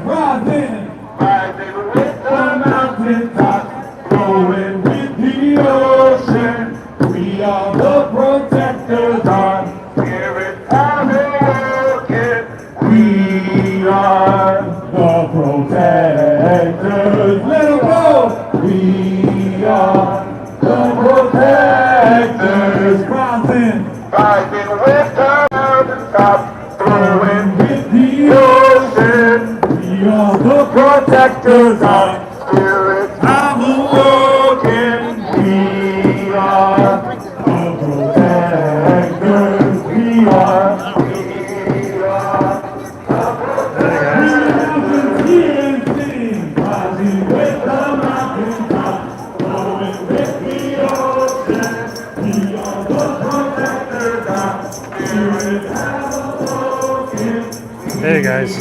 rising, rising with the mountaintops, growing with the ocean. We are the protectors, our spirits are awoken. We are the protectors. Let them go. We are the protectors, rising, rising with the mountaintops, flowing with the ocean. We are the protectors, our spirits have awoken. We are the protectors. We are the protectors. Rising with the mountaintops, flowing with the ocean. We are the protectors, our spirits have awoken. Hey guys.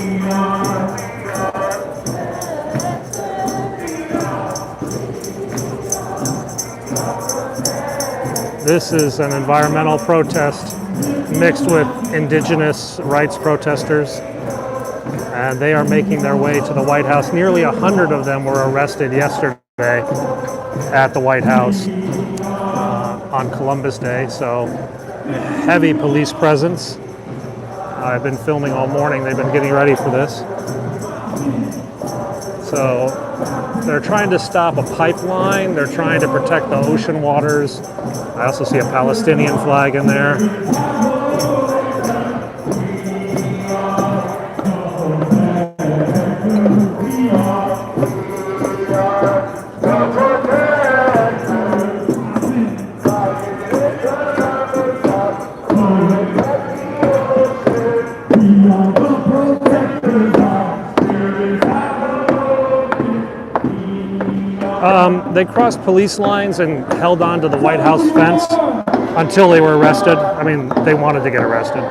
This is an environmental protest mixed with indigenous rights protesters, and they are making their way to the White House. Nearly 100 of them were arrested yesterday at the White House on Columbus Day, so heavy police presence. I've been filming all morning. They've been getting ready for this. So they're trying to stop a pipeline. They're trying to protect the ocean waters. I also see a Palestinian flag in there. They crossed police lines and held on to the White House fence until they were arrested. I mean, they wanted to get arrested.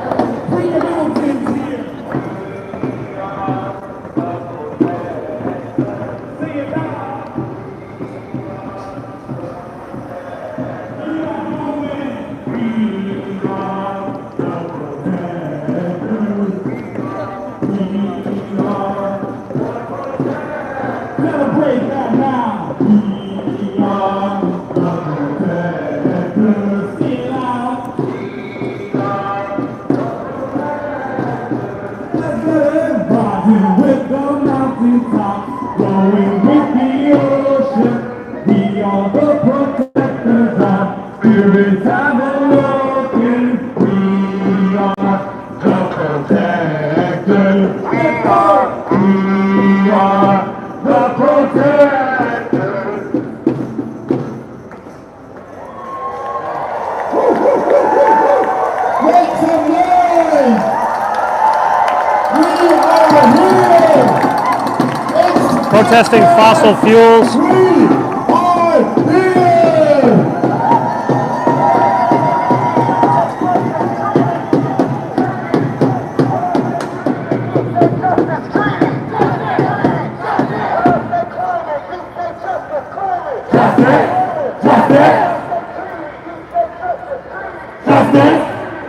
Celebrate that now. With the mountaintops, growing with the ocean, we are the protectors, our spirits have awoken. We are the protectors. We are the protectors. Make some noise! Protesting fossil fuels. We are here!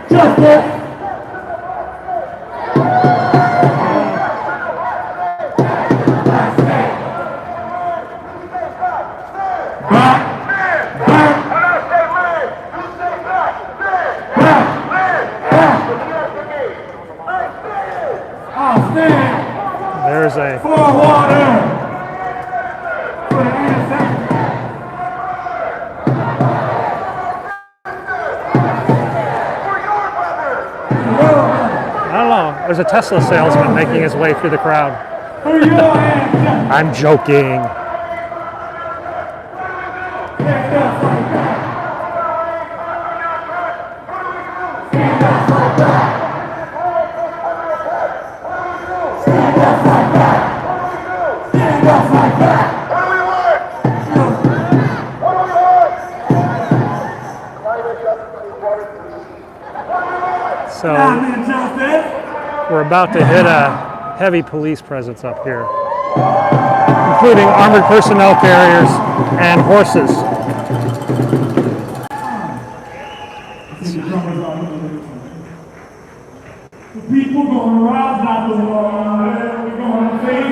Justice! There's a for water. I don't know. There's a Tesla salesman making his way through the crowd. I'm joking. So we're about to hit a heavy police presence up here, including armored personnel carriers and horses. The people gonna rise out the water. We're gonna face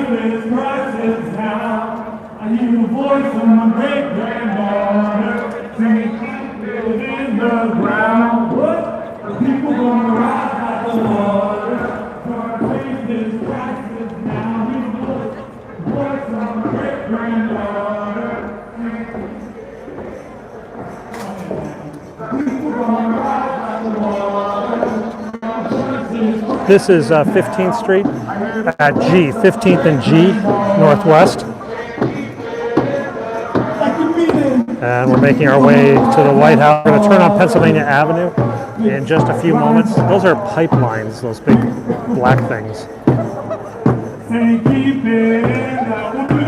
voice of my great-granddaughter singing, keep it in the ground. What? The people gonna rise like the water. Gonna face this crisis now. We know it. The voice of my great-granddaughter singing, people gonna rise like the water. This is 15th Street at G, 15th and G, Northwest. And we're making our way to the White House. We're going to turn on Pennsylvania Avenue in just a few moments. Those are pipelines, those big black things.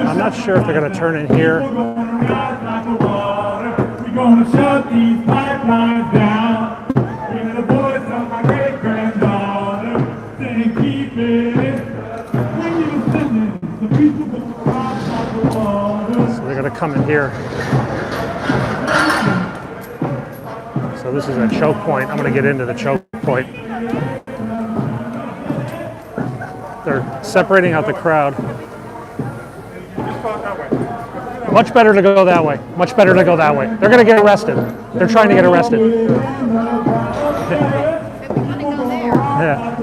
I'm not sure if they're going to turn in here. We're going to shut these pipelines down. Hear the voice of my great-granddaughter saying, keep it in. When you're singing, the people will rise like the water. So they're going to come in here. So this is a choke point. I'm going to get into the choke point. They're separating out the crowd. Much better to go that way. Much better to go that way. They're going to get arrested. They're trying to get arrested. Yeah.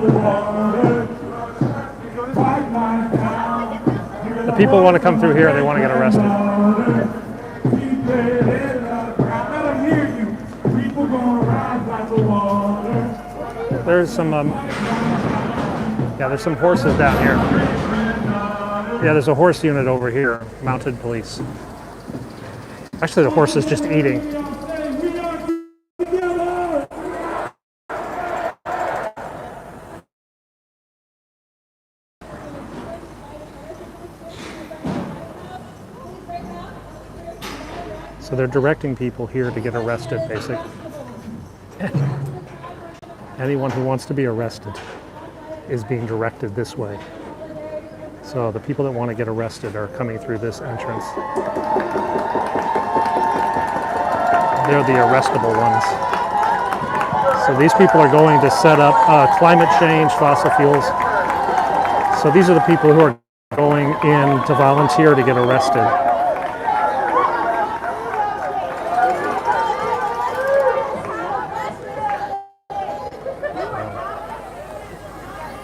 The people want to come through here. They want to get arrested. There's some, there's some horses down here. Yeah, there's a horse unit over here, mounted police. Actually, the horse is just eating. So they're directing people here to get arrested, basically. Anyone who wants to be arrested is being directed this way. So the people that want to get arrested are coming through this entrance. They're the arrestable ones. So these people are going to set up climate change, fossil fuels. So these are the people who are going in to volunteer to get arrested.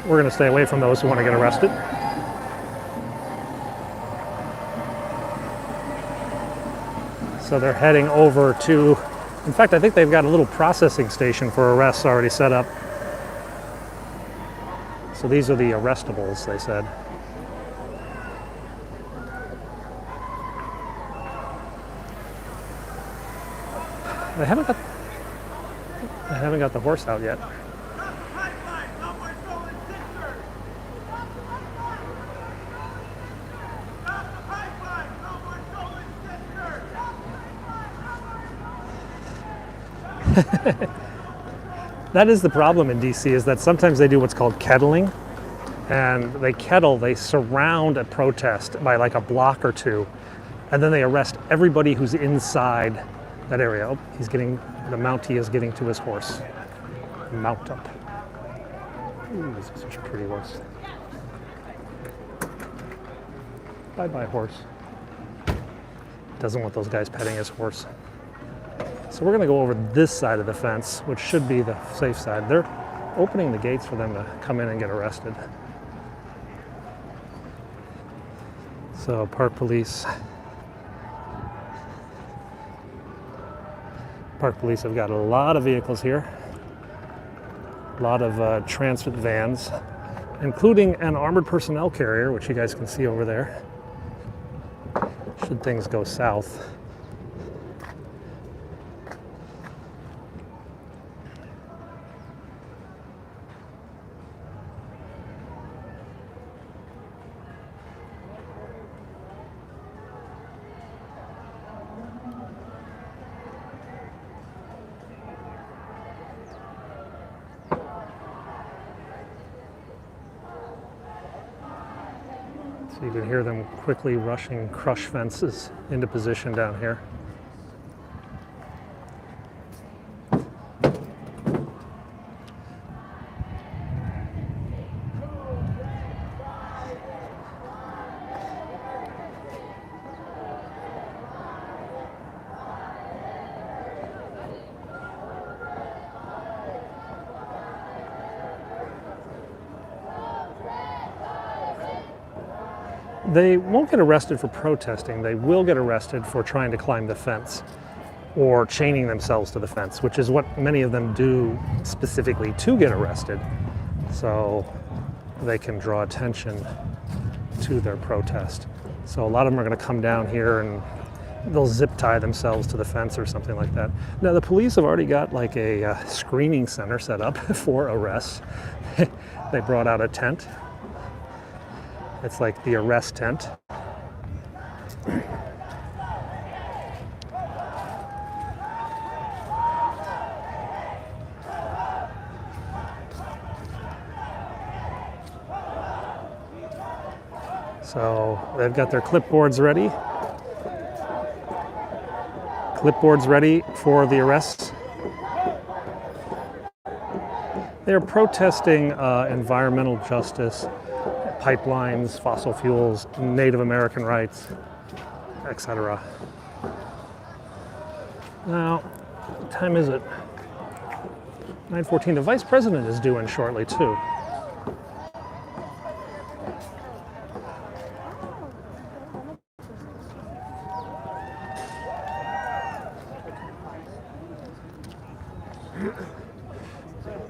We're going to stay away from those who want to get arrested. So they're heading over to, in fact, I think they've got a little processing station for arrests already set up. So these are the arrestables, they said. They haven't got the horse out yet. That is the problem in DC, is that sometimes they do what's called kettling, and they surround a protest by like a block or two, and then they arrest everybody who's inside that area. Oh, the Mountie is getting to his horse. Mount up. Ooh, this is such a pretty horse. Bye-bye, horse. Doesn't want those guys petting his horse. So we're going to go over this side of the fence, which should be the safe side. They're opening the gates for them to come in and get arrested. So Park Police have got a lot of vehicles here. A lot of transit vans, including an armored personnel carrier, which you guys can see over there, should things go south. So you can hear them quickly rushing crush fences into position down here. They won't get arrested for protesting. They will get arrested for trying to climb the fence or chaining themselves to the fence, which is what many of them do specifically to get arrested, so they can draw attention to their protest. So a lot of them are going to come down here and they'll zip tie themselves to the fence or something like that. Now the police have already got like a screening center set up for arrests. They brought out a tent. It's like the arrest tent. So they've got their clipboards ready. Clipboards ready for the arrests. They're protesting environmental justice, pipelines, fossil fuels, Native American rights, etc. Now, what time is it? 9:14. The vice president is due in shortly too.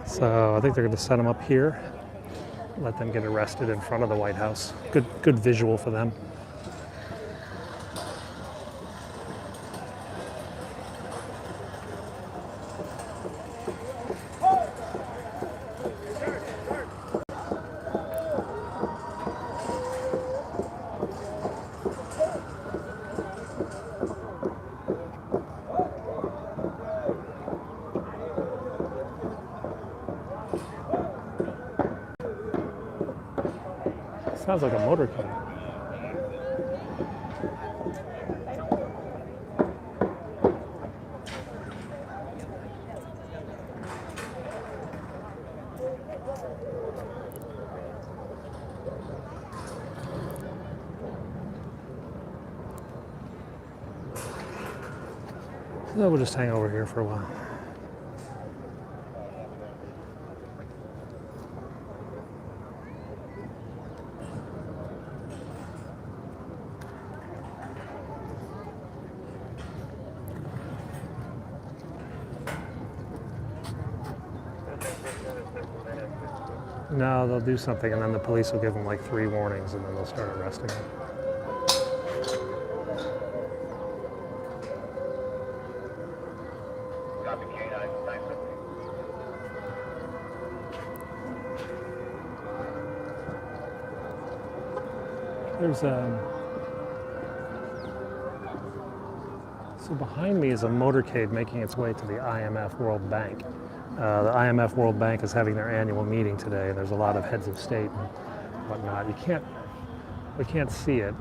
So I think they're going to set them up here, let them get arrested in front of the White House. Good visual for them. Sounds like a motorcade. So we'll just hang over here for a while. No, they'll do something and then the police will give them like 3 warnings and then they'll start arresting them. There's so behind me is a motorcade making its way to the IMF World Bank. The IMF World Bank is having their annual meeting today. There's a lot of heads of state and whatnot. We can't see it.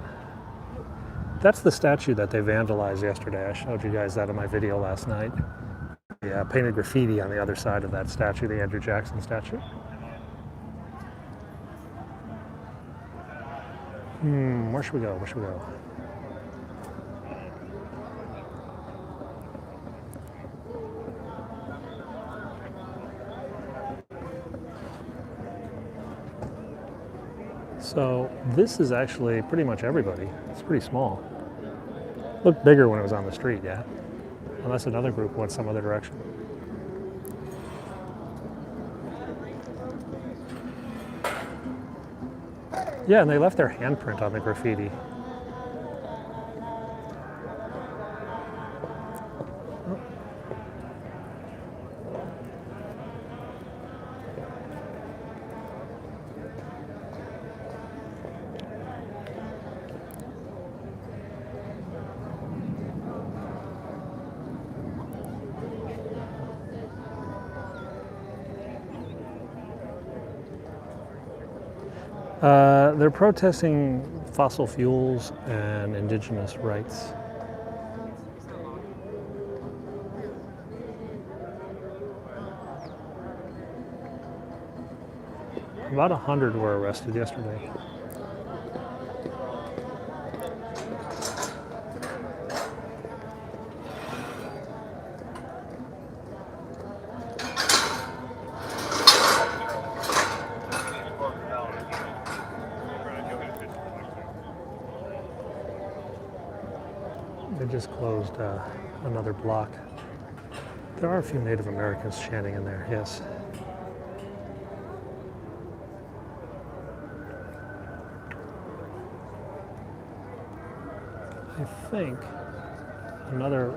That's the statue that they vandalized yesterday. I showed you guys that in my video last night. Yeah, painted graffiti on the other side of that statue, the Andrew Jackson statue. Where should we go? Where should we go? So this is actually pretty much everybody. It's pretty small. Looked bigger when it was on the street, yeah. Unless another group went some other direction. Yeah, and they left their handprint on the graffiti. They're protesting fossil fuels and indigenous rights. About 100 were arrested yesterday. They just closed another block. There are a few Native Americans chanting in there, yes. I think another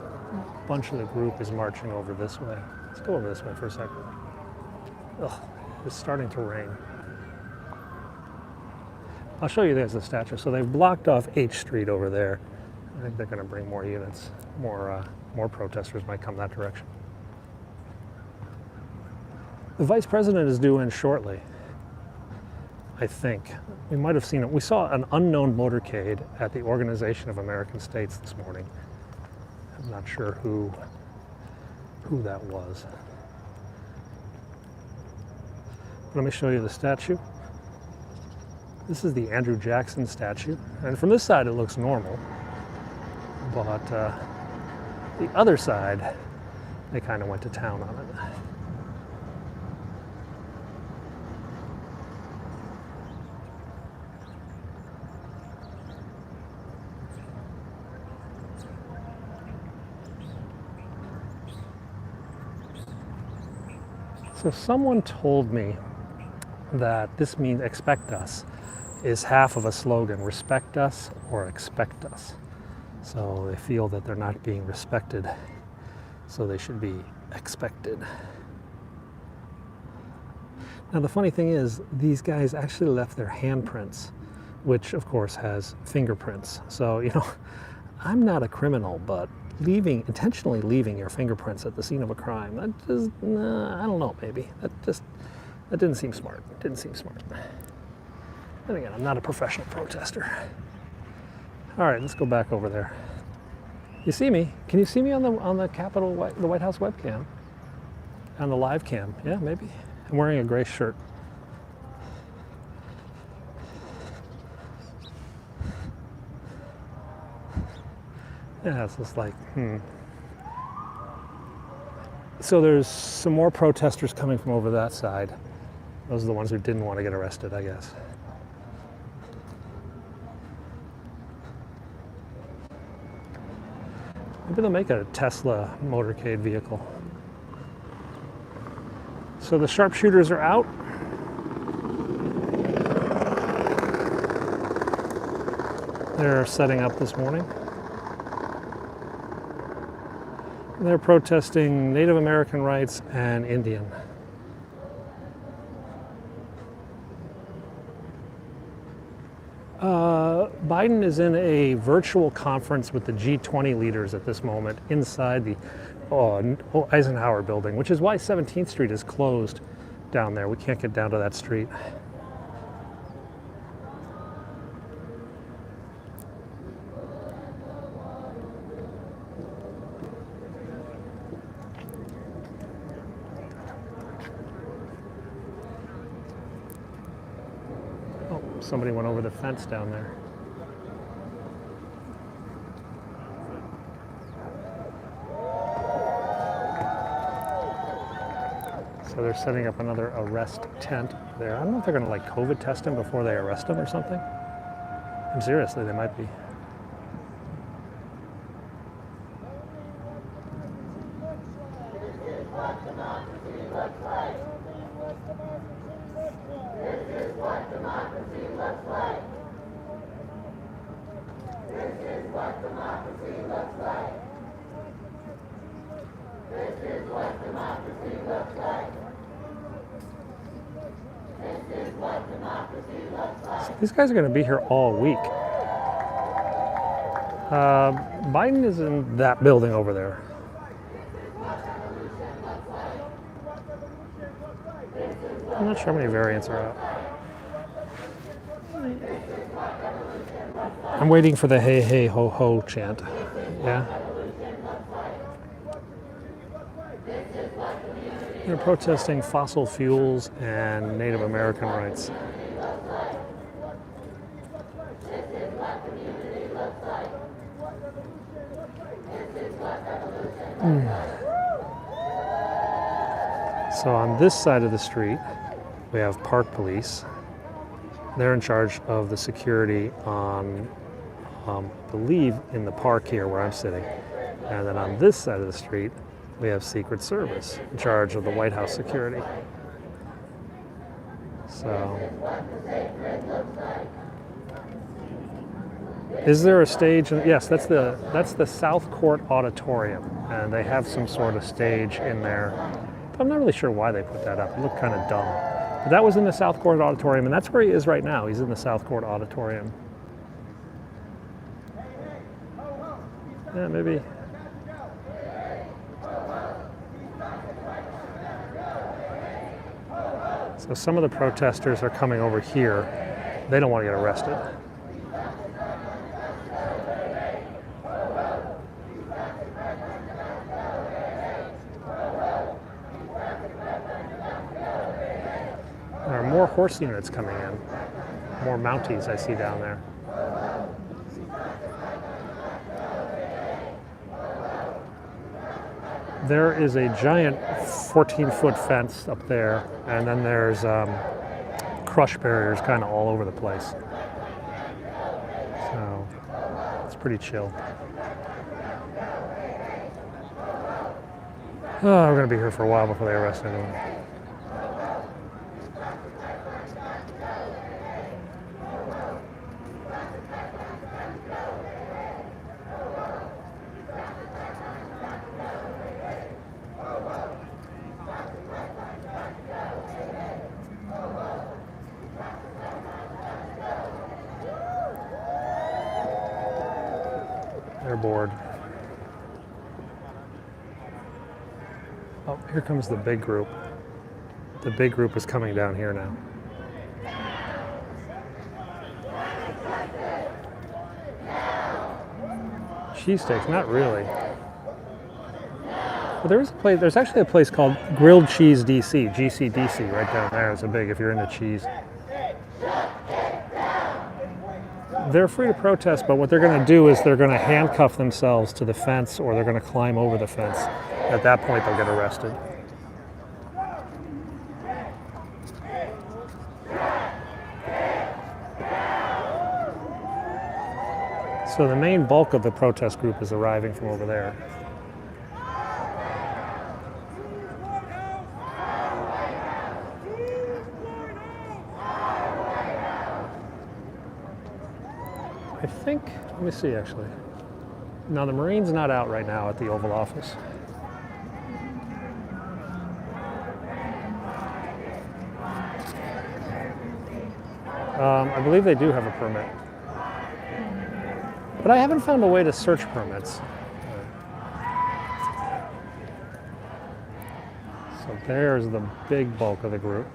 bunch of the group is marching over this way. Let's go over this way for a second. Ugh, it's starting to rain. I'll show you there's the statue. So they've blocked off H Street over there. I think they're going to bring more units. More protesters might come that direction. The vice president is due in shortly, I think. We might have seen it. We saw an unknown motorcade at the Organization of American States this morning. I'm not sure who that was. Let me show you the statue. This is the Andrew Jackson statue. And from this side it looks normal. But the other side, they kind of went to town on it. So someone told me that this means expect us is half of a slogan, respect us or expect us. So they feel that they're not being respected, so they should be expected. Now the funny thing is, these guys actually left their handprints, which of course has fingerprints. So, you know, I'm not a criminal, but intentionally leaving your fingerprints at the scene of a crime, that just, I don't know, maybe. That didn't seem smart. It didn't seem smart. And again, I'm not a professional protester. All right, let's go back over there. You see me? Can you see me on the the White House webcam? On the live cam? Yeah, maybe. I'm wearing a gray shirt. Yeah, it's just like, So there's some more protesters coming from over that side. Those are the ones who didn't want to get arrested, I guess. Maybe they'll make a Tesla motorcade vehicle. So the sharpshooters are out. They're setting up this morning. They're protesting Native American rights and Indian. Biden is in a virtual conference with the G20 leaders at this moment inside the Eisenhower building, which is why 17th Street is closed down there. We can't get down to that street. Somebody went over the fence down there. So they're setting up another arrest tent there. I don't know if they're going to like COVID test him before they arrest him or something. And seriously, they might be. These guys are going to be here all week. Biden is in that building over there. I'm not sure how many variants are out. I'm waiting for the hey, hey, ho, ho chant. Yeah. They're protesting fossil fuels and Native American rights. So on this side of the street, we have Park Police. They're in charge of the security on I believe in the park here where I'm sitting. And then on this side of the street, we have Secret Service in charge of the White House security. So, is there a stage? Yes, that's the South Court Auditorium, and they have some sort of stage in there. But I'm not really sure why they put that up. It looked kind of dumb. But that was in the South Court Auditorium, and that's where he is right now. He's in the South Court Auditorium. Yeah, maybe. So some of the protesters are coming over here. They don't want to get arrested. There are more horse units coming in. More Mounties I see down there. There is a giant 14-foot fence up there, and then there's crush barriers kind of all over the place. So it's pretty chill. Oh, we're going to be here for a while before they arrest anyone. They're bored. Oh, here comes the big group. The big group is coming down here now. Cheesesteaks, not really. Well, there's actually a place called Grilled Cheese DC, GCDC, right down there. It's a big if you're into cheese. They're free to protest, but what they're going to do is they're going to handcuff themselves to the fence, or they're going to climb over the fence. At that point, they'll get arrested. So the main bulk of the protest group is arriving from over there. I think, let me see actually. No, the Marine's not out right now at the Oval Office. I believe they do have a permit. But I haven't found a way to search permits. So there's the big bulk of the group.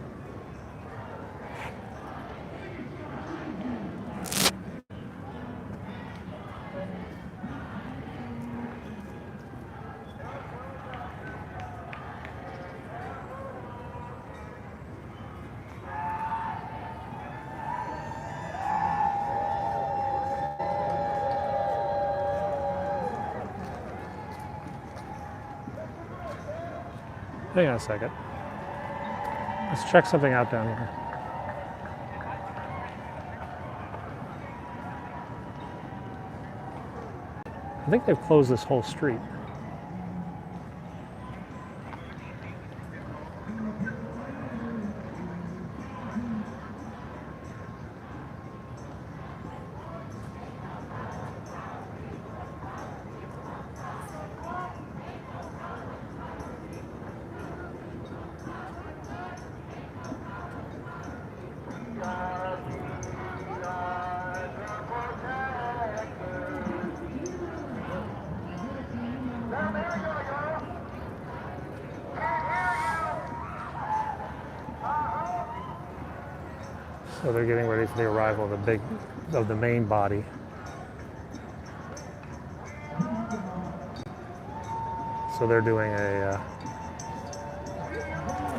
Hang on a second. Let's check something out down here. I think they've closed this whole street. So they're getting ready for the arrival of the main body. So they're doing a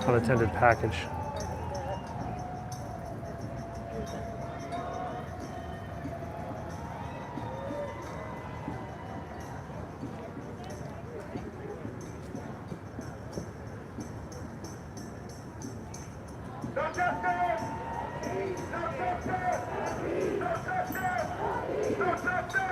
unattended package. No justice! No justice! No justice! No justice!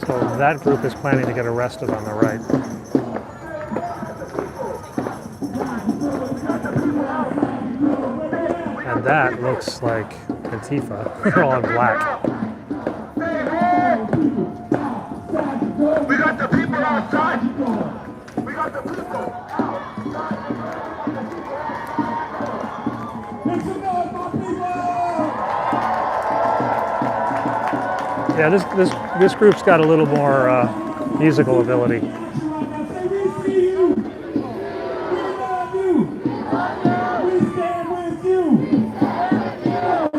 So that group is planning to get arrested on the right. And that looks like Antifa. They're all in black. We got the people outside. We got the people Make some noise, my people! Yeah, this group's got a little more musical ability.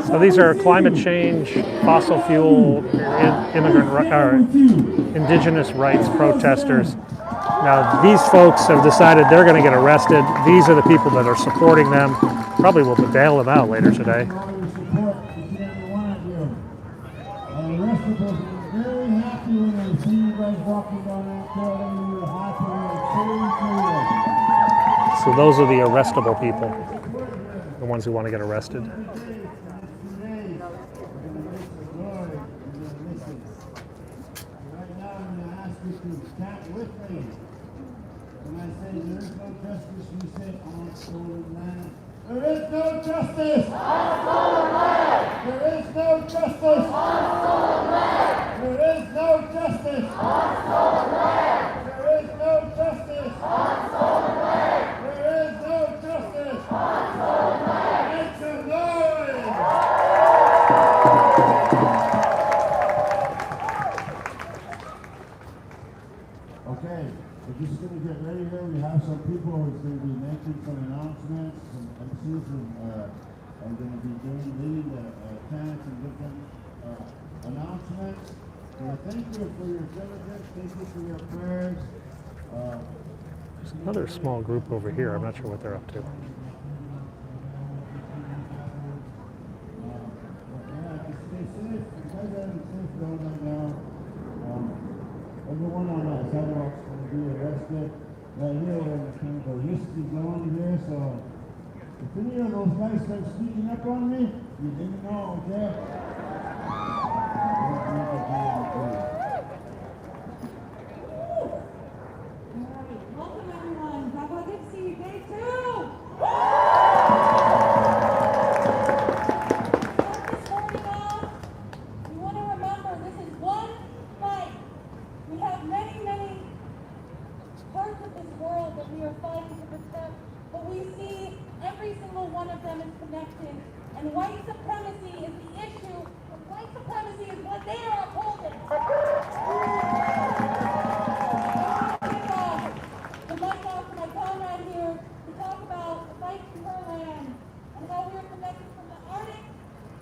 So these are climate change, fossil fuel, indigenous rights protesters. Now these folks have decided they're going to get arrested. These are the people that are supporting them. Probably will bail them out later today. So those are the arrestable people, the ones who want to get arrested. There is no justice on stolen land. There is no justice on stolen land. There is no justice on stolen land. There is no justice on stolen land. There is no justice on stolen land. Make some noise. Okay, we're just going to get ready here. We have some people who's going to be making some announcements. MCs are going to be leading the chants and different announcements. So thank you for your diligence. Thank you for your prayers. There's another small group over here. I'm not sure what they're up to. Yeah, just stay safe. You guys are in a safe zone right now. Everyone on that sidewalk's going to be arrested. Right here, we're in a kind of a risky zone here, so if any of those guys start speaking up on me, you didn't know, okay? Welcome everyone. Back on good to see you. Day 2. This morning off, we want to remember this is one fight. We have many, many parts of this world that we are fighting to protect, but we see every single one of them is connected. And white supremacy is the issue. And white supremacy is what they are upholding. The mic off to my comrade here to talk about the fight for her land and how we are connected from the Arctic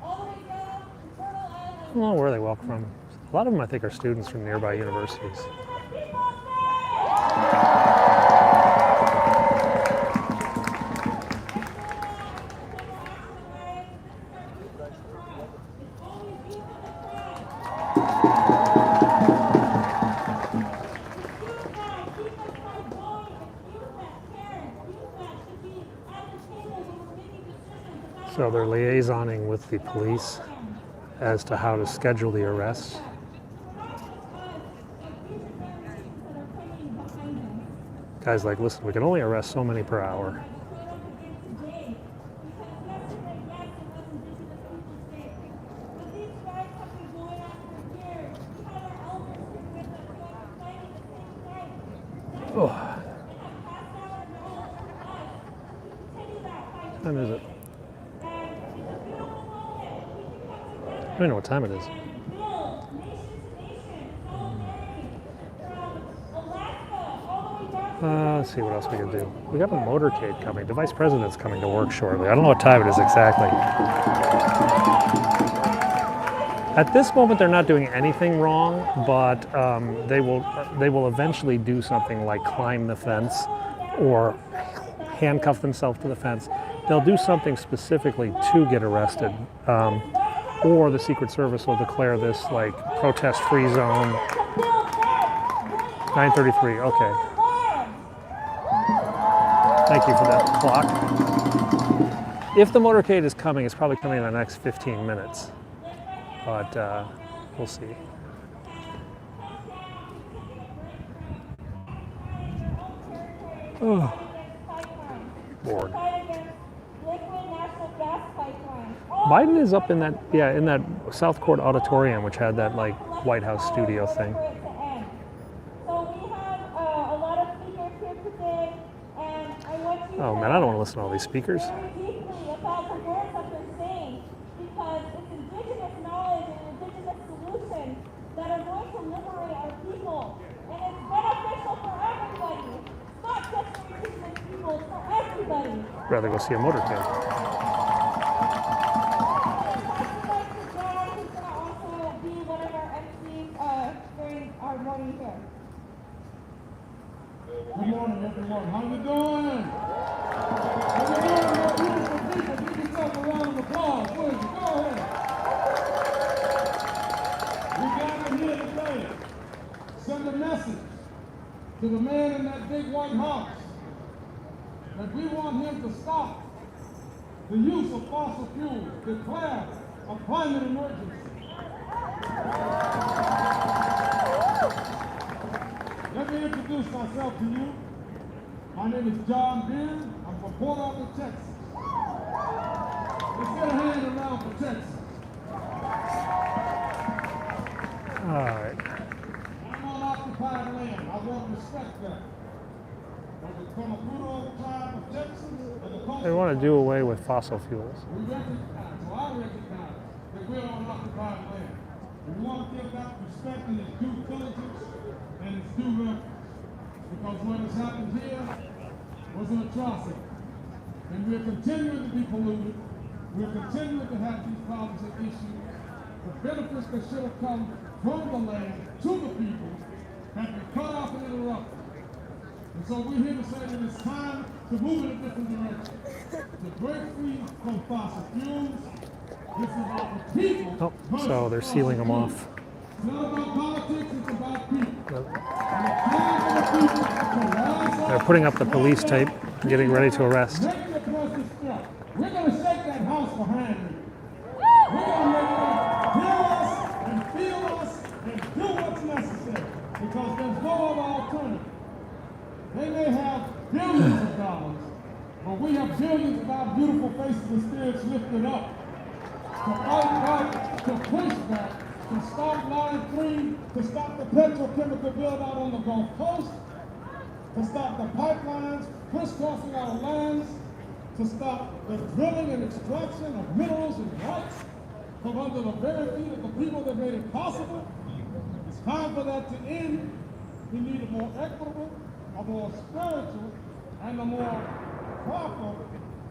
all the way down to Turtle Island. I don't know where they walk from. A lot of them, I think, are students from nearby universities. So they're liaisoning with the police as to how to schedule the arrests. Guys like, listen, we can only arrest so many per hour. Oh. What time is it? I don't know what time it is. Let's see what else we can do. We got a motorcade coming. The vice president's coming to work shortly. I don't know what time it is exactly. At this moment, they're not doing anything wrong, but they will eventually do something like climb the fence or handcuff themselves to the fence. They'll do something specifically to get arrested, or the Secret Service will declare this like protest-free zone. 9:33. Okay. Thank you for that clock. If the motorcade is coming, it's probably coming in the next 15 minutes. But we'll see. Oh, bored. Biden is up in that South Court auditorium, which had that like White House studio thing. Oh man, I don't want to listen to all these speakers. Rather go see a motorcade. Good morning, everyone. How you doing? How you doing, my beautiful people? Give yourself a round of applause, please. Go ahead. We gathered here today. Send a message to the man in that big white house that we want him to stop the use of fossil fuels, declare a climate emergency. Let me introduce myself to you. My name is John Beard. I'm from Port Arthur, Texas. Let's get a hand around for Texas. All right. I'm on occupied land. I want to respect that. From a Protestant tribe of Texas, They want to do away with fossil fuels. we recognize, so I recognize that we're on occupied land. We want to give that respect and its due diligence and its due reverence. Because what has happened here was an atrocity. And we're continuing to be polluted. We're continuing to have these problems and issues. The benefits that should have come from the land to the people have been cut off and interrupted. And so we're here to say that it's time to move in a different direction. To break free from fossil fuels. This is about the people. Oh, so they're sealing them off. It's not about politics, it's about people. They're putting up the police tape, getting ready to arrest. We're going to shake that house behind me. We're going to make them hear us and feel us and do what's necessary. Because there's no other alternative. They may have billions of dollars, but we have billions of our beautiful faces and spirits lifted up to fight back, to push back, to stop Line 3, to stop the petrochemical build-out on the Gulf Coast, to stop the pipelines crisscrossing our lands, to stop the drilling and extraction of minerals and rights from under the very feet of the people that made it possible. It's time for that to end. We need a more equitable, a more spiritual, and a more proper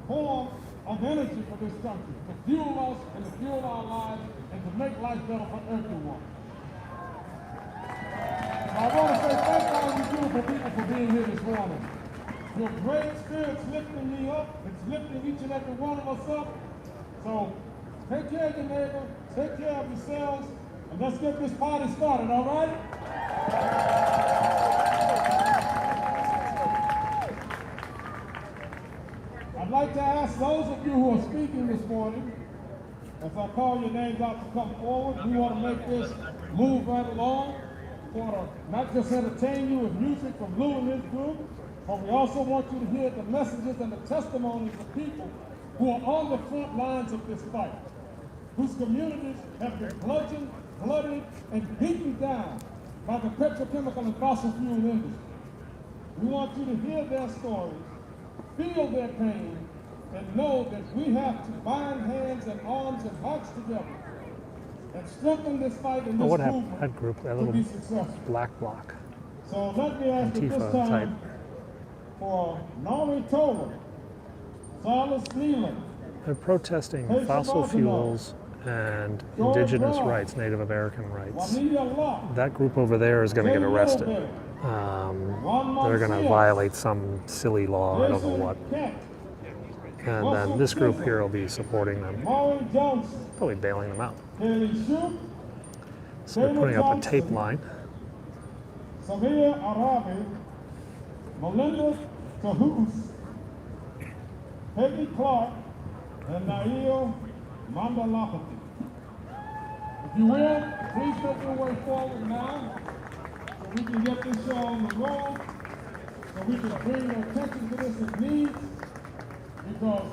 form of energy for this country, to fuel us and to fuel our lives and to make life better for everyone. I want to say thank all you beautiful people for being here this morning. Your great spirit's lifting me up. It's lifting each and every one of us up. So take care of your neighbor, take care of yourselves, and let's get this party started, all right? I'd like to ask those of you who are speaking this morning, as I call your names out to come forward, we want to make this move right along. We want to not just entertain you with music from Lou and his group, but we also want you to hear the messages and the testimonies of people who are on the front lines of this fight, whose communities have been bludgeoned, bloodied, and beaten down by the petrochemical and fossil fuel industry. We want you to hear their stories, feel their pain, and know that we have to bind hands and arms and hearts together and strengthen this fight in this What happened? movement That group, that to little be successful. black bloc. So let me ask at Antifa this time, for Norman Toller, Silas Leland, They're protesting fossil fuels and indigenous rights, Native American rights. Juanita Locke, That group over there is going to get arrested. They're going to violate some silly law, I don't know what. And then this group here will be supporting them, Maury Johnson, probably bailing them out. Haley Shoup, So they're putting up a tape line. Samir Arabi, Melinda Cahus, Peggy Clark, and Nail Mandalapati. If you will, please make your way forward now so we can get this show on the road, so we can bring your attention to this in need, because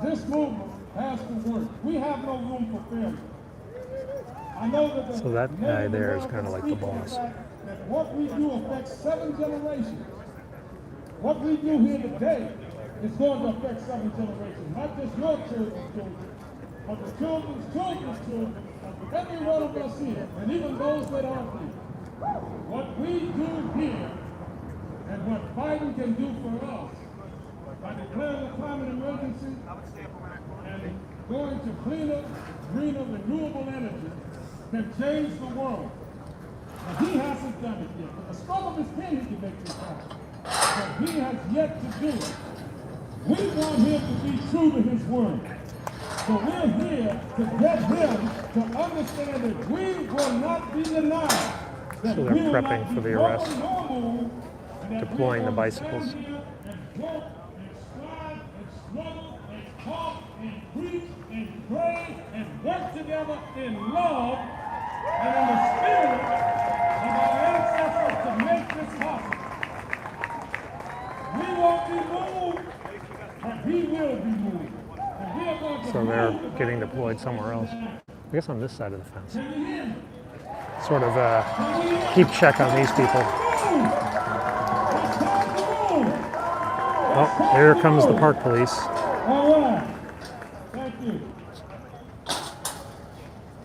this movement has to work. We have no room for failure. I know that So that guy there is kind of like the boss. that what we do affects 7 generations. What we do here today is going to affect 7 generations, not just your children's children, but the children's children's children, of every one of us here, and even those that aren't here. What we do here, and what Biden can do for us, by declaring a climate emergency and going to cleaner, greener, renewable energy, can change the world. Now, he hasn't done it yet. With the stroke of his pen, he can make this happen. But he has yet to do it. We want him to be true to his word. So we're here to get him to understand that we will not be denied. That So they're we will prepping not for be the arrest, normal, and that deploying we're the gonna stand bicycles. here and work and strive and struggle and talk and preach and pray and work together in love and in the spirit of our ancestors to make this possible. We won't be moved, but he will be moved. And we are going to So they're move getting deployed somewhere else. I guess on this side of the fence. Sort of keep check on these people. Oh, here comes the park police. All right. Thank you.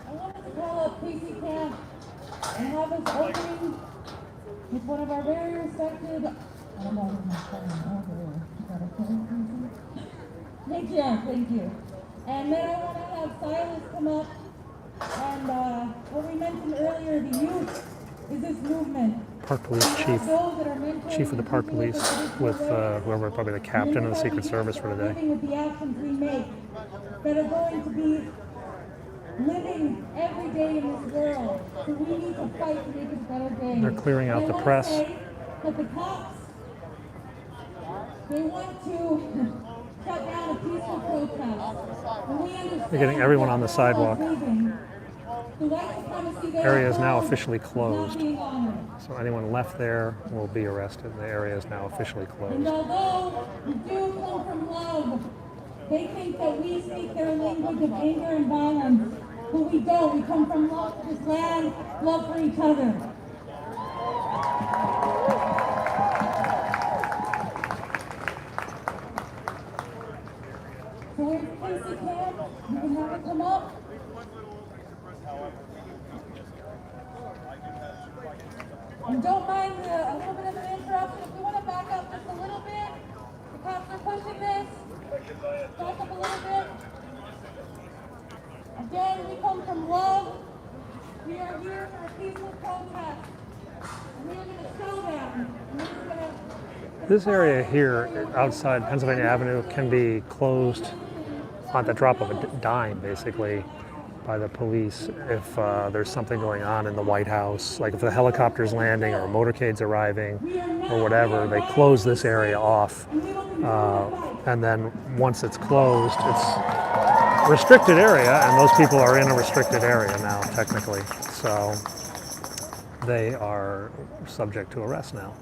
I wanted to call up Casey Camp and have us opening with one of our very respected. I don't know if my phone over there. Is that okay, Casey? Thank you, thank you. And then I want to have Silas come up and what we mentioned earlier, the youth is this movement. Park police chief, chief of the park police, with whoever, probably the captain of the Secret Service for today. With the actions we make that are going to be living every day in this world. So we need to fight to make it a better day. They're clearing out And I the wanna press. say that the cops, they want to shut down a peaceful protest. And we understand They're getting everyone on the that sidewalk. the white supremacy they Area is are now closed, officially not closed. being honored. So anyone left there will be arrested. The area is now officially And closed. although we do come from love, they think that we speak their language of anger and violence. But we don't. We come from love for this land, love for each other. So where's Casey Camp? You can have it come up. And don't mind a little bit of an interruption. If we want to back up just a little bit, the cops are pushing this. Back up a little bit. Again, we come from love. We are here for a peaceful protest. And we are going to show them. And we're going to This area here outside Pennsylvania Avenue can be closed on the drop of a dime, basically, by the police if there's something going on in the White House, like if the helicopter's landing or a motorcade's arriving or whatever, they close this area off. And then once it's closed, it's a restricted area, and those people are in a restricted area now, technically. So they are subject to arrest now.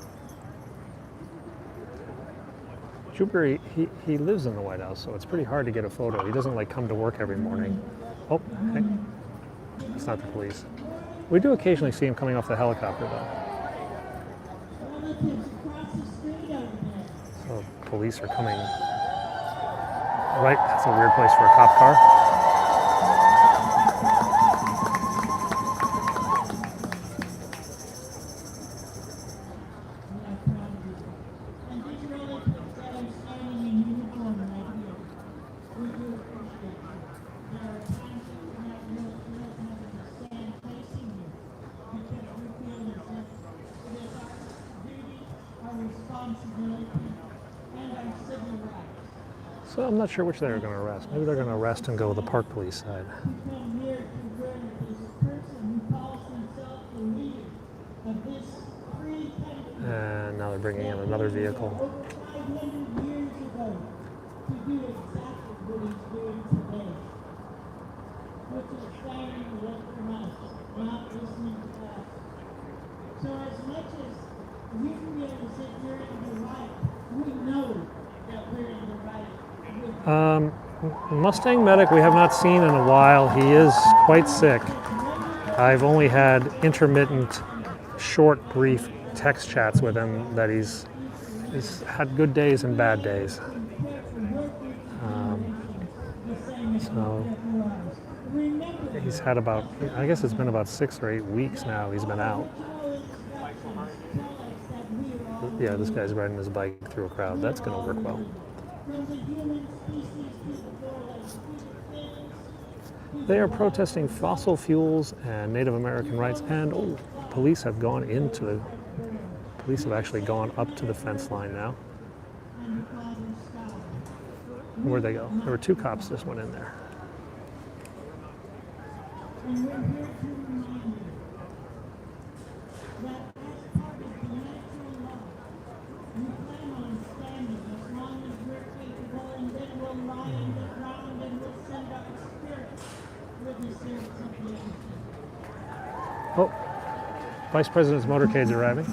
Schuber, he lives in the White House, so it's pretty hard to get a photo. He doesn't like come to work every morning. Oh, okay. It's not the police. We do occasionally see him coming off the helicopter, though. So police are coming. Right, that's a weird place for a cop car. responsibility and our civil rights. So I'm not sure which they're going to arrest. Maybe they're going to arrest and go with the Park Police side. We come here to where there's a person who calls himself the leader of this free country. And now they're bringing in another vehicle. Over 500 years ago to do exactly what he's doing today. Which is firing away from us, not listening to us. So as much as you can be able to say you're in the right, we know that we're in the right. Mustang Medic we have not seen in a while. He is quite sick. I've only had intermittent, short, brief text chats with him that he's had good days and bad days. So he's had about, I guess it's been about 6 or 8 weeks now he's been out. Yeah, this guy's riding his bike through a crowd. That's going to work well. They are protesting fossil fuels and Native American rights, and police have actually gone up to the fence line now. Where'd they go? There were 2 cops just went in there. And we're here to remind you that as part of the natural law, we plan on standing as long as we're capable, and then we'll lie in the ground and we'll send our spirit with the spirits of the ocean. Oh, Vice President's motorcade's arriving.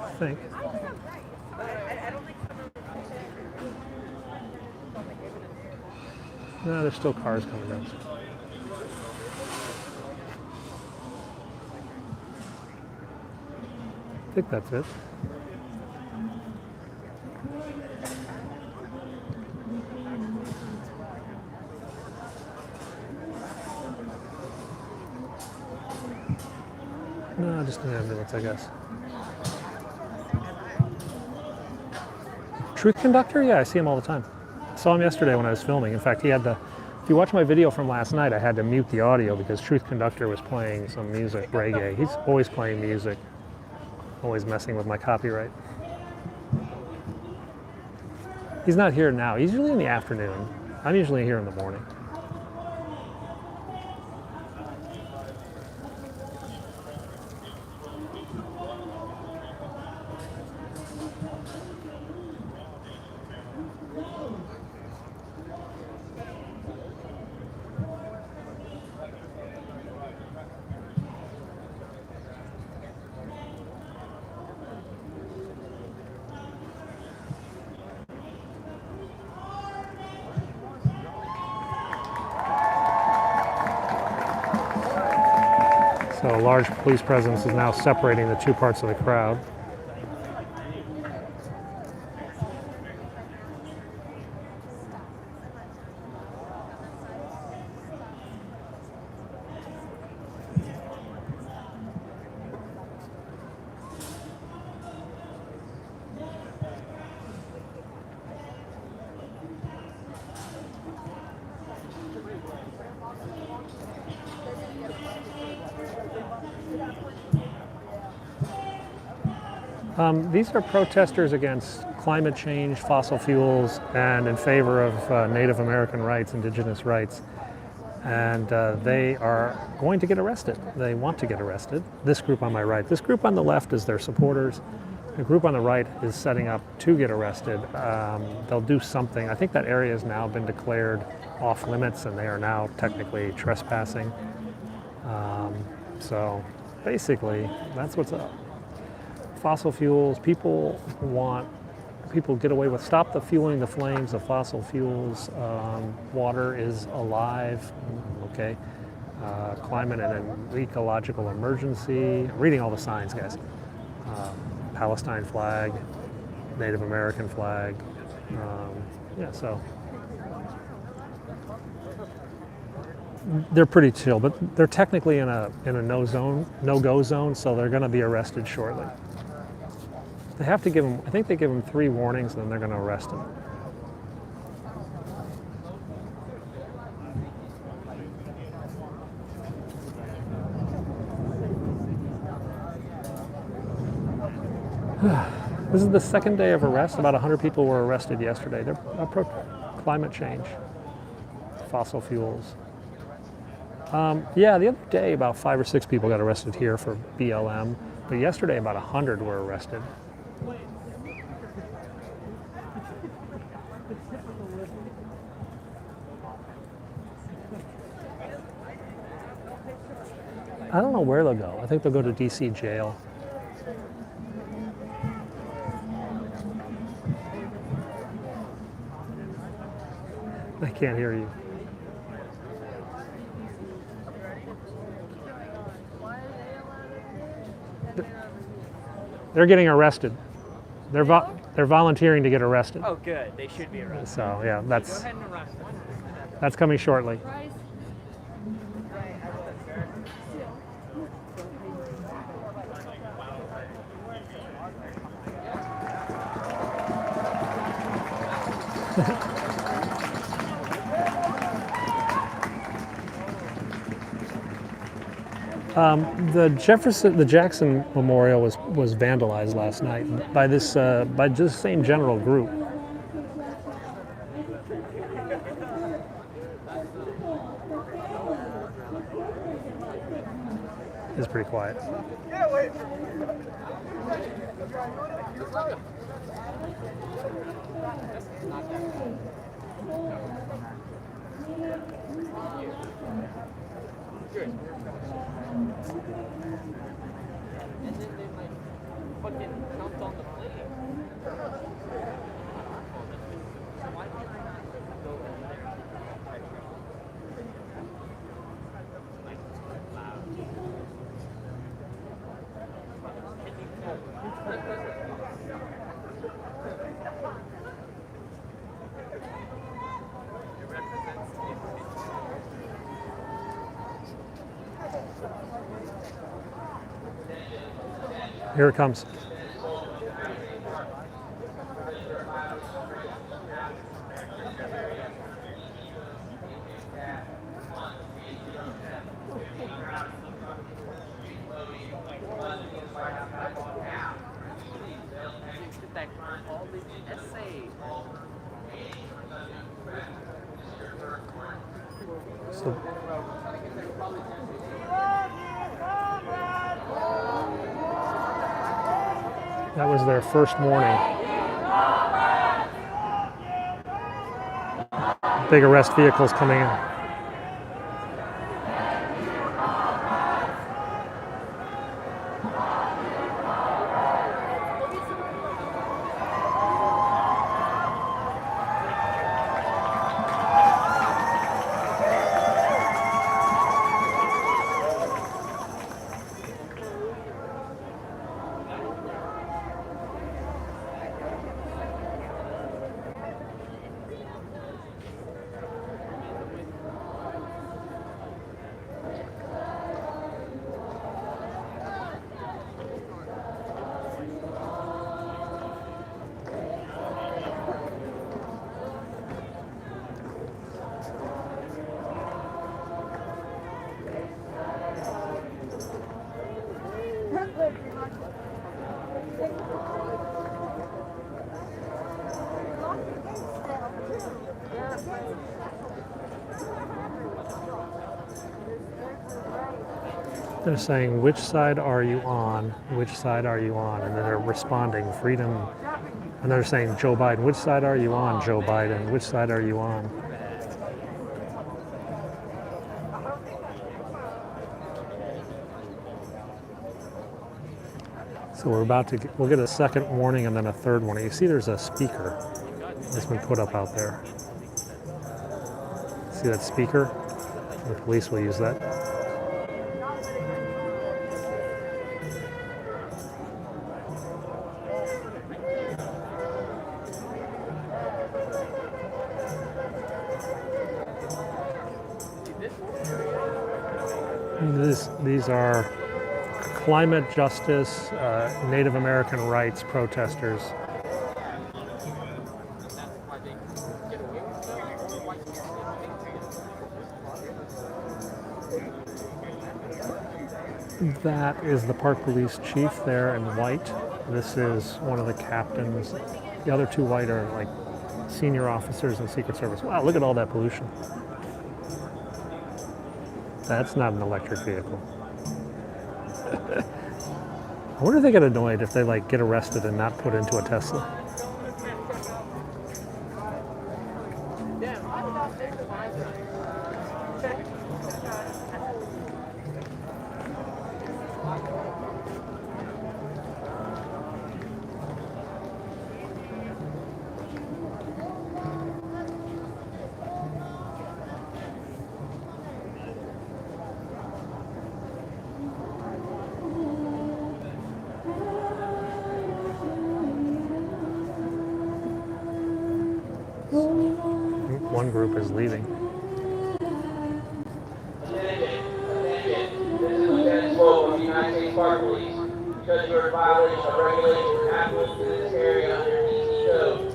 I think. No, there's still cars coming down. I think that's it. No, just an ambulance, I guess. Truth Conductor? Yeah, I see him all the time. I saw him yesterday when I was filming. In fact, he had if you watch my video from last night, I had to mute the audio because Truth Conductor was playing some music, reggae. He's always playing music, always messing with my copyright. He's not here now. He's usually in the afternoon. I'm usually here in the morning. So a large police presence is now separating the 2 parts of the crowd. These are protesters against climate change, fossil fuels, and in favor of Native American rights, indigenous rights. And they are going to get arrested. They want to get arrested. This group on my right. This group on the left is their supporters. The group on the right is setting up to get arrested. They'll do something. I think that area has now been declared off limits and they are now technically trespassing. So basically, that's what's up. Fossil fuels, people get away with, stop the fueling the flames of fossil fuels. Water is alive, okay? Climate and an ecological emergency. I'm reading all the signs, guys. Palestine flag, Native American flag. Yeah, so they're pretty chill, but they're technically in a no-go zone, so they're going to be arrested shortly. They have to give them, I think they give them 3 warnings and then they're going to arrest them. This is the second day of arrest. About 100 people were arrested yesterday. They're climate change, fossil fuels. Yeah, the other day about 5 or 6 people got arrested here for BLM, but yesterday about 100 were arrested. I don't know where they'll go. I think they'll go to DC jail. I can't hear you. They're getting arrested. They're volunteering to get arrested. Oh, good. They should be arrested. So yeah, Go that's ahead and arrest them. that's coming shortly. The Jackson Memorial was vandalized last night by this by just the same general group. It's pretty quiet. And then they like fucking count on the plane. Why can't I not go over there? Like, loud. It represents Here it comes. all these essays. So that was their first morning. Big arrest vehicles coming in. They're saying, which side are you on? Which side are you on? And then they're responding, freedom. And they're saying, Joe Biden, which side are you on, Joe Biden? Which side are you on? So we'll get a second warning and then a third warning. You see there's a speaker that's been put up out there. See that speaker? The police will use that. These are climate justice, Native American rights protesters. That is the park police chief there in white. This is one of the captains. The other two white are like senior officers in Secret Service. Wow, look at all that pollution. That's not an electric vehicle. I wonder if they get annoyed if they like get arrested and not put into a Tesla. One group is leaving. Attention, this is Lieutenant Swope of the United States Park Police. Because you are in violation of regulations applicable to this area under DC Code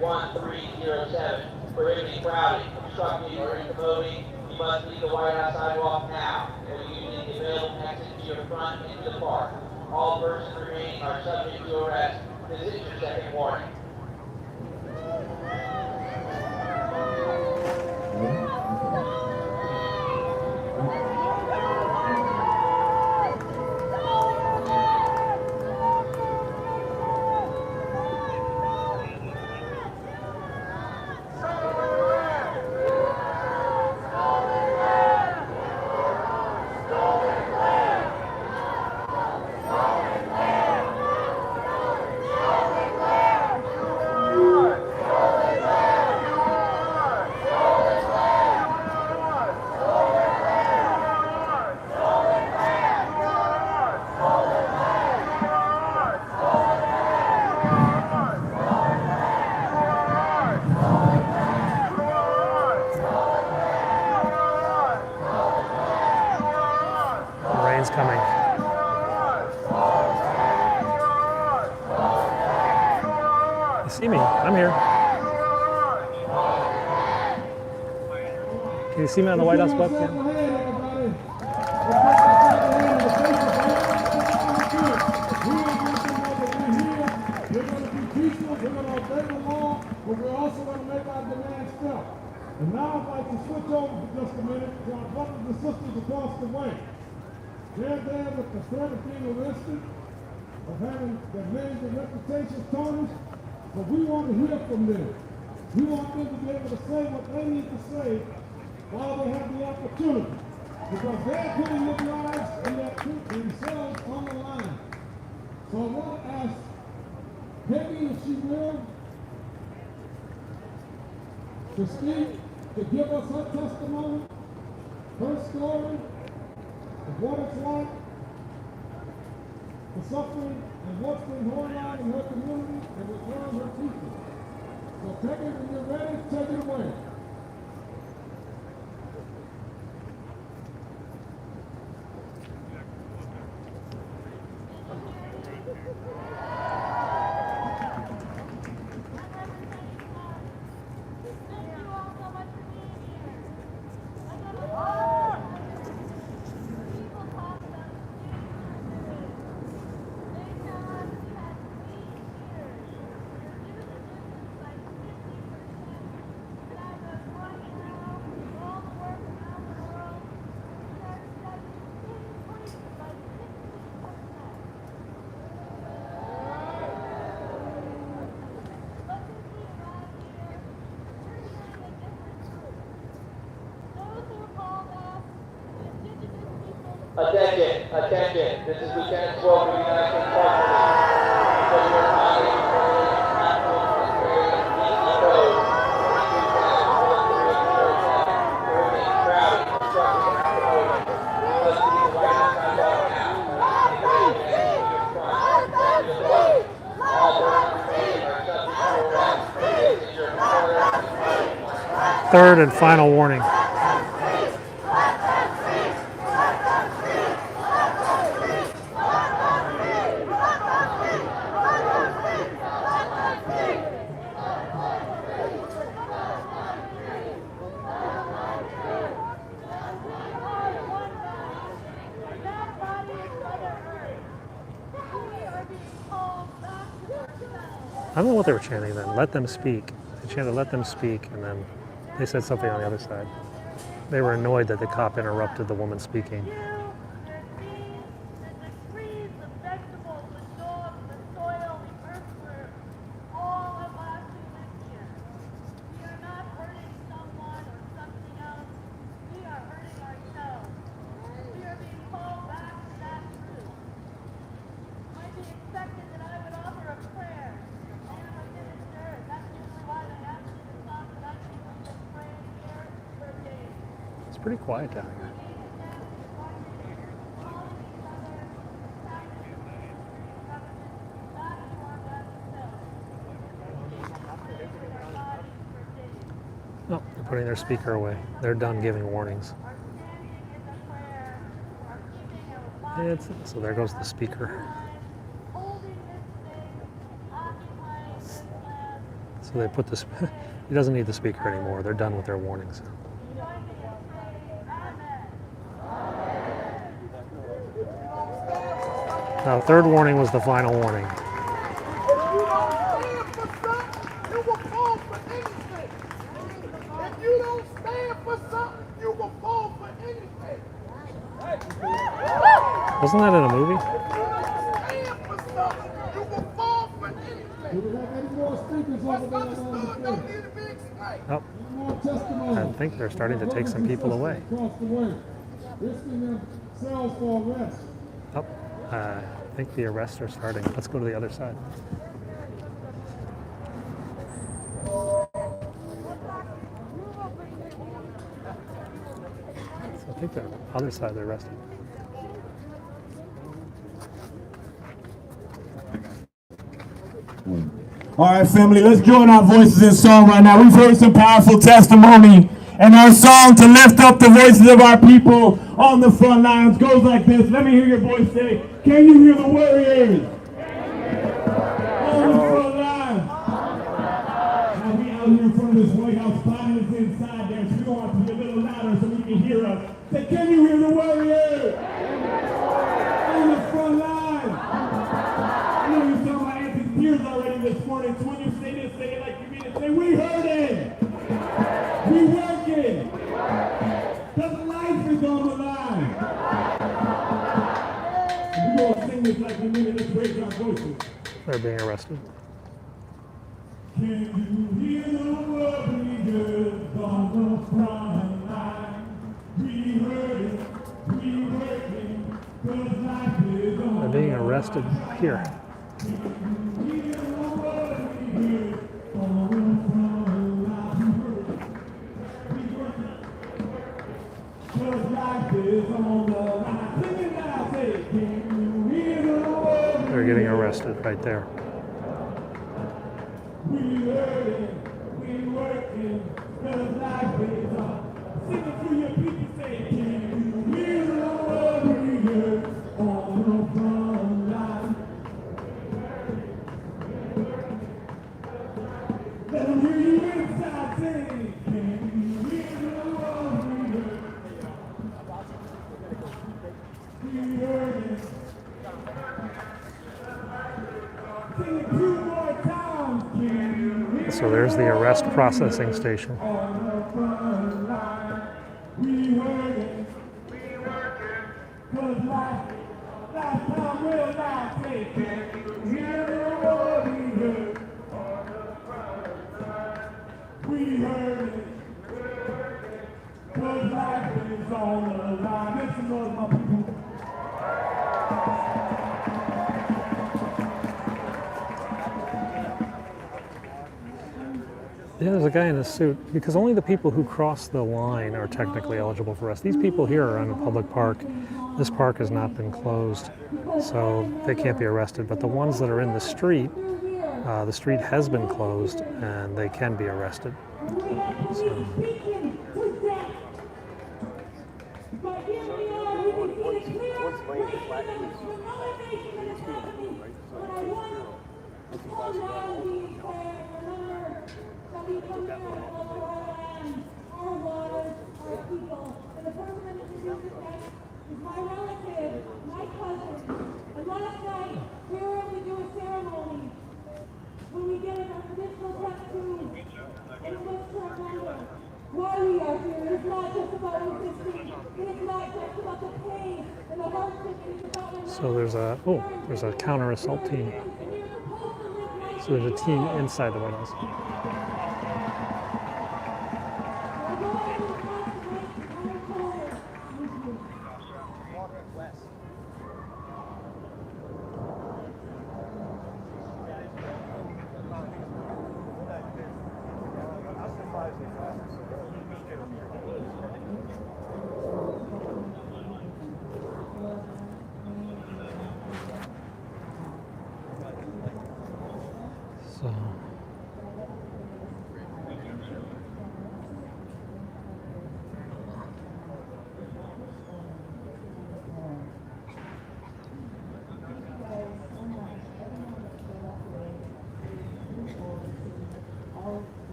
22-1307, prohibiting crowding, obstructing, or incommoding, you must leave the White House sidewalk now, or using the available exit to your front into the park. All persons remaining are subject to arrest. This is your second warning. Rain's coming. You see me? I'm here. Can you see me on the White House webcam? But we're also going to make our demands felt. And now I'd like to switch over for just a minute to our brothers and sisters across the way. They're there with the threat of being arrested, of having their names and reputations tarnished, but we want to hear from them. We want them to be able to say what they need to say while they have the opportunity. Because they're putting their lives and themselves on the line. So I want to ask Peggy, if she will, to speak, to give us her testimony, her story of what it's like, the suffering and what's been going on in her community and with her and her people. So Peggy, when you're ready, take it away. Attention, this is Lieutenant Swope of the United States Park Police. Because you are violating regulations applicable to this area under DC Code 22-1307, prohibiting crowding, obstructing, and incommoding. You must leave the White House sidewalk now, or using the available exit to your front into the park. All persons remaining are subject to arrest. This is your Third and final warning. We are I don't know what they were chanting then. Let them speak. They chanted, let them speak, and then they said something on the other side. They were annoyed that the cop interrupted the woman speaking. There's beans, there's trees, the vegetables, the dogs, the soil, the earthworm. All of us who live here. We are not hurting someone or something else. We are hurting ourselves. We are being called back to that truth. It might be expected that I would offer a prayer. I am a minister, and that's usually why they ask me to stop, but I think we've been praying here for days. It's pretty quiet down here. Oh, they're putting their speaker away. They're done giving warnings. So there goes the speaker. So they put this, he doesn't need the speaker anymore. They're done with their warnings. Now, the third warning was the final warning. If you don't stand for something, you will fall for anything. Wasn't that in a movie? If you don't stand for something, you will fall for anything. What's understood don't need to be explained. Oh, I think they're starting to take some people away. Oh, I think the arrests are starting. Let's go to the other side. So I think the other side they're arresting. All right, family, let's join our voices in song right now. We've heard some powerful testimony, and our song to lift up the voices of our people on the front lines goes like this. Let me hear your voice say, can you hear the warriors? On the front lines. Now, we out here in front of this White House, Biden is inside there, so we don't have to be a little louder so we can hear us. Say, can you hear the warriors? On the front lines. I know you're talking about Anthony's tears already this morning, so when you say this, say it like you mean it. Say, we heard it. We working. Because life is on the line. We're going to sing this like we mean it. Let's raise our voices. They're being arrested. Can you hear the warriors on the front line? We heard it. We working. Because life is on the line. They're being arrested here. They're getting arrested right there. We heard it, we working, cause life is on. Sing it to your people, say, can you hear the warriors on the front line? Let them hear you inside, say, can you hear the warriors? We heard it. Sing it 2 more times, can you hear? So there's the arrest processing station. On the front line, we heard it, we working, cause last time we'll not take it. You hear the warriors on the front line, we heard it, cause life is on the line. Listen to us, my people. Yeah, there's a guy in a suit, because only the people who cross the line are technically eligible for arrest. These people here are in a public park. This park has not been closed, so they can't be arrested. But the ones that are in the street has been closed, and they can be arrested. So. My relative, my cousin, and last night we were able to do a ceremony when we get So there's a counter assault team. So there's a team inside the White House.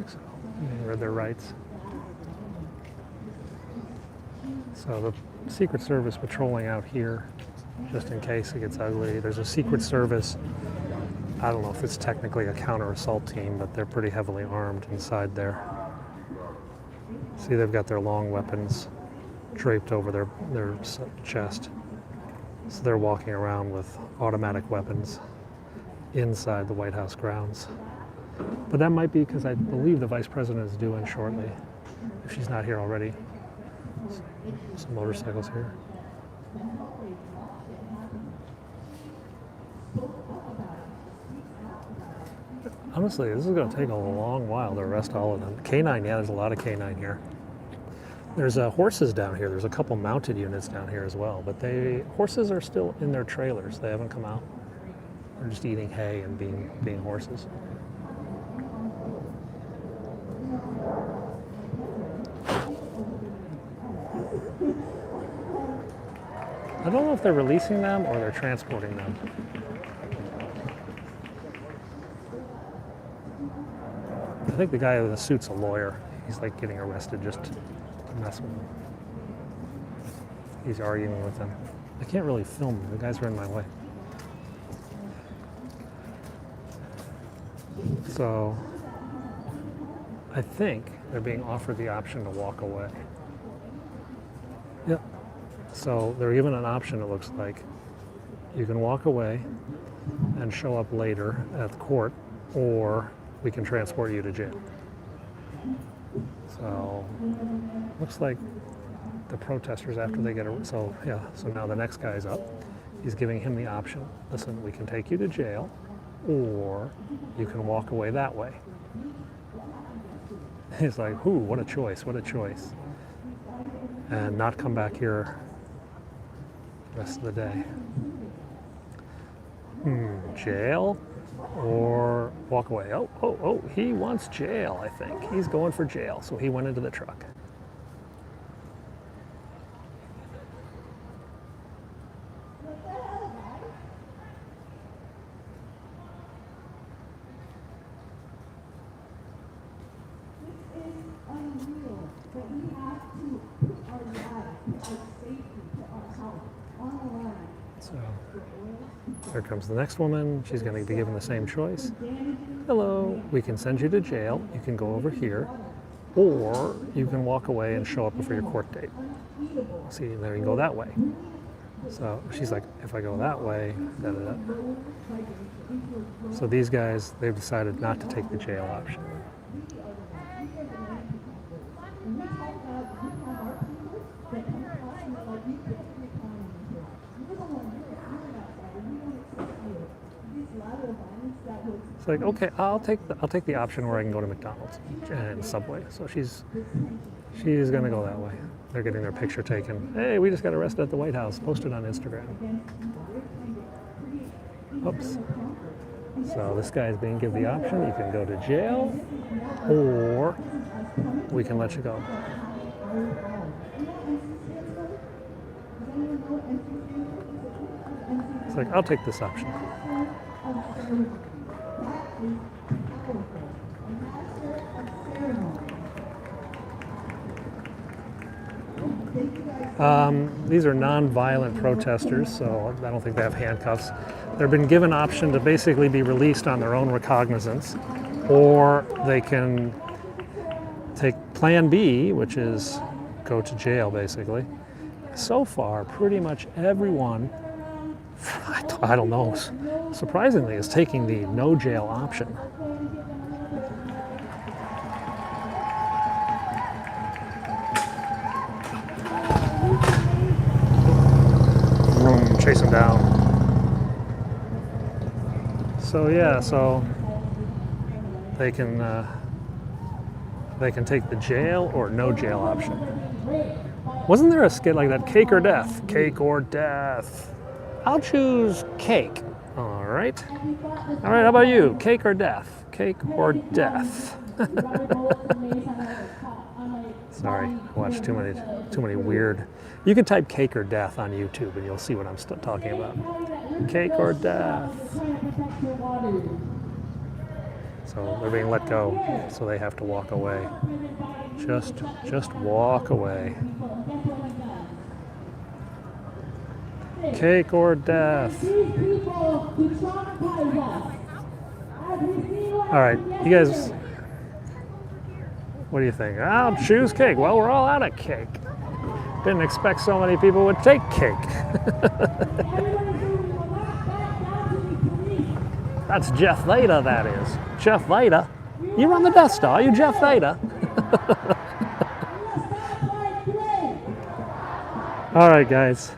So they read their rights. So the Secret Service patrolling out here, just in case it gets ugly. There's a Secret Service, I don't know if it's technically a counter-assault team, but they're pretty heavily armed inside there. See, they've got their long weapons draped over their chest. So they're walking around with automatic weapons inside the White House grounds. But that might be because I believe the Vice President is due in shortly, if she's not here already. Some motorcycles here. Honestly, this is going to take a long while to arrest all of them. K9, yeah, there's a lot of K9 here. There's horses down here. There's a couple mounted units down here as well, but horses are still in their trailers. They haven't come out. They're just eating hay and being horses. I don't know if they're releasing them or they're transporting them. I think the guy in the suit's a lawyer. He's like getting arrested just to mess with them. He's arguing with them. I can't really film them. The guys are in my way. So I think they're being offered the option to walk away. Yep. So they're given an option, it looks like. You can walk away and show up later at the court, or we can transport you to jail. So looks like the protesters, after they get so now the next guy's up. He's giving him the option. Listen, we can take you to jail, or you can walk away that way. He's like, ooh, what a choice, what a choice. And not come back here the rest of the day. Jail or walk away? Oh, he wants jail, I think. He's going for jail, so he went into the truck. So here comes the next woman. She's going to be given the same choice. Hello, we can send you to jail. You can go over here, or you can walk away and show up for your court date. See, there you can go that way. So she's like, if I go that way, da da da. So these guys, they've decided not to take the jail option. It's like, okay, I'll take the option where I can go to McDonald's and Subway. So she's gonna go that way. They're getting their picture taken. Hey, we just got arrested at the White House. Posted on Instagram. Oops. So this guy's being given the option. You can go to jail, or we can let you go. It's like, I'll take this option. Thank you guys These are non-violent protesters, so I don't think they have handcuffs. They've been given option to basically be released on their own recognizance, or they can take Plan B, which is go to jail, basically. So far, pretty much everyone, I don't know, surprisingly, is taking the no jail option. Chase them down. So yeah, so they can take the jail or no jail option. Wasn't there a skit like that? Cake or death? Cake or death? I'll choose cake. All right. All right. How about you? Cake or death? Cake or death? Sorry, I watched too many weird. You can type cake or death on YouTube and you'll see what I'm talking about. Cake or death. So they're being let go, so they have to walk away. Just walk away. Cake or death. All right, you guys, what do you think? I'll choose cake. Well, we're all out of cake. Didn't expect so many people would take cake. That's Jeff Theta, that is. Jeff Theta. You run the Death Star, you Jeff Theta. All right, guys.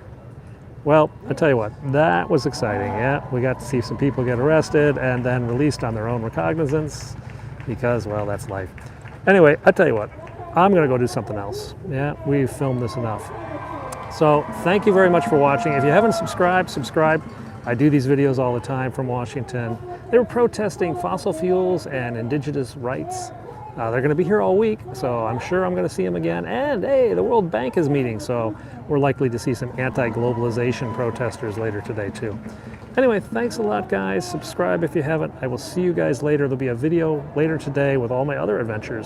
Well, I tell you what, that was exciting. Yeah, we got to see some people get arrested and then released on their own recognizance because, well, that's life. Anyway, I tell you what, I'm going to go do something else. Yeah, we've filmed this enough. So thank you very much for watching. If you haven't subscribed, subscribe. I do these videos all the time from Washington. They were protesting fossil fuels and indigenous rights. They're going to be here all week, so I'm sure I'm going to see them again. And hey, the World Bank is meeting, so we're likely to see some anti-globalization protesters later today too. Anyway, thanks a lot, guys. Subscribe if you haven't. I will see you guys later. There'll be a video later today with all my other adventures.